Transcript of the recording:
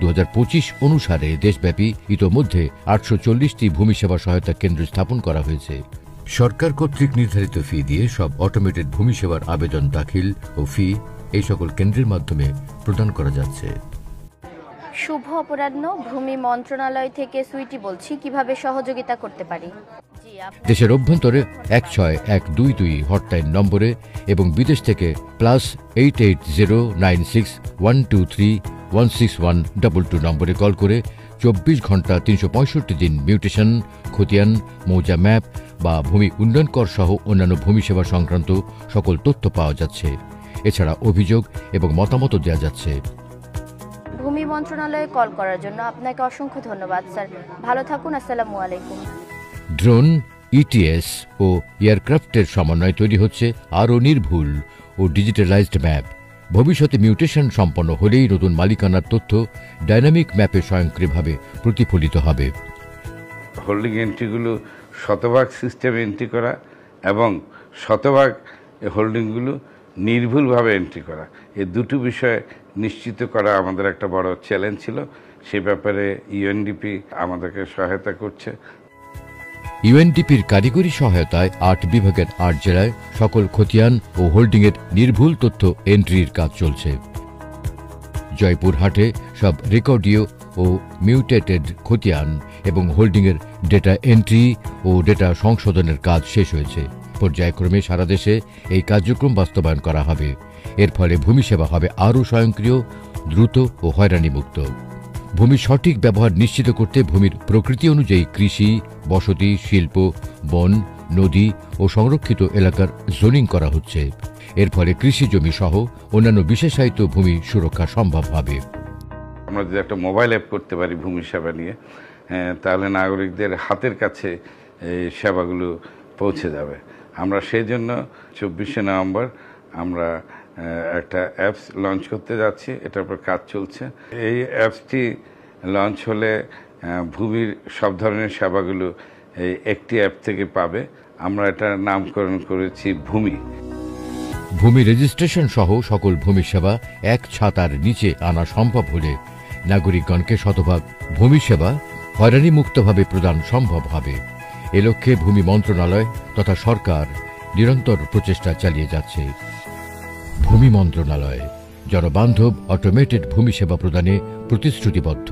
2025 অনুসারে দেশব্যাপী ইতোমধ্যে 840টি ভূমি সেবা সহায়তা কেন্দ্র স্থাপন করা হয়েছে। সরকার কর্তৃক নির্ধারিত ফি দিয়ে সব অটোমেটেড ভূমি সেবার আবেদন দাখিল ও ফি এই সকল কেন্দ্রের মাধ্যমে প্রদান করা যাচ্ছে। শুভ অপরাহ্ন, ভূমি মন্ত্রণালয় থেকে সুইটি বলছি, কিভাবে সহযোগিতা করতে পারি? দেশের অভ্যন্তরে 16122 হটলাইন নম্বরে এবং বিদেশ থেকে +880961231612 নম্বরে কল করে 24 ঘন্টা 365 দিন মিউটেশন, খতিয়ান, মৌজা ম্যাপ বা ভূমি উন্নয়ন কর সহ অন্যান্য ভূমি সেবা সংক্রান্ত সকল তথ্য পাওয়া যাচ্ছে। এছাড়া অভিযোগ এবং মতামত দেওয়া যাচ্ছে। ভূমি মন্ত্রণালয়ে কল করার জন্য আপনাকে অসংখ্য ধন্যবাদ স্যার। ভালো থাকুন। আসসালামু আলাইকুম। ড্রোন, ইটিএস ও এয়ারক্রাফটের সমন্বয়ে তৈরি হচ্ছে আরও নির্ভুল ও ডিজিটালাইজড ম্যাপ। ভবিষ্যতে মিউটেশন সম্পন্ন হলেই নতুন মালিকানার তথ্য ডাইনামিক ম্যাপে স্বয়ংক্রিয়ভাবে প্রতিফলিত হবে। হোল্ডিং এন্ট্রিগুলো শতভাগ সিস্টেমে এন্ট্রি করা এবং শতভাগ হোল্ডিংগুলো নির্ভুলভাবে এন্ট্রি করা, এই দুটো বিষয় নিশ্চিত করা আমাদের একটা বড় চ্যালেঞ্জ ছিল। সে ব্যাপারে ইউএনডিপি আমাদেরকে সহায়তা করছে। ইউএনডিপির কারিগরি সহায়তায় 8 বিভাগের 8 জেলায় সকল খতিয়ান ও হোল্ডিংয়ের নির্ভুল তথ্য এন্ট্রির কাজ চলছে। জয়পুরহাটে সব রেকর্ডীয় ও মিউটেটেড খতিয়ান এবং হোল্ডিংয়ের ডেটা এন্ট্রি ও ডেটা সংশোধনের কাজ শেষ হয়েছে। পর্যায়ক্রমে সারা দেশে এই কার্যক্রম বাস্তবায়ন করা হবে। এর ফলে ভূমি সেবা হবে আরও স্বয়ংক্রিয়, দ্রুত ও হয়রানিমুক্ত। ভূমির সঠিক ব্যবহার নিশ্চিত করতে ভূমির প্রকৃতি অনুযায়ী কৃষি, বসতি, শিল্প, বন, নদী ও সংরক্ষিত এলাকার জোনিং করা হচ্ছে। এর ফলে কৃষি জমি সহ অন্যান্য বিশেষায়িত ভূমি সুরক্ষা সম্ভব হবে। আমরা যদি একটা মোবাইল অ্যাপ করতে পারি ভূমি সেবা নিয়ে, তাহলে নাগরিকদের হাতের কাছে এই সেবাগুলো পৌঁছে যাবে। আমরা সেই জন্য 24শে নভেম্বর আমরা একটা অ্যাপস লঞ্চ করতে যাচ্ছি। এটার উপর কাজ চলছে। এই অ্যাপসটি লঞ্চ হলে ভূমির সব ধরনের সেবাগুলো এই একটি অ্যাপ থেকে পাবে। আমরা এটার নামকরণ করেছি ভূমি। ভূমি রেজিস্ট্রেশন সহ সকল ভূমি সেবা এক ছাতার নিচে আনা সম্ভব হলে নাগরিকগণকে শতভাগ ভূমি সেবা হয়রানিমুক্তভাবে প্রদান সম্ভব হবে। এ লক্ষ্যে ভূমি মন্ত্রণালয় তথা সরকার নিরন্তর প্রচেষ্টা চালিয়ে যাচ্ছে। ভূমি মন্ত্রণালয় জনবান্ধব অটোমেটেড ভূমি সেবা প্রদানে প্রতিশ্রুতিবদ্ধ।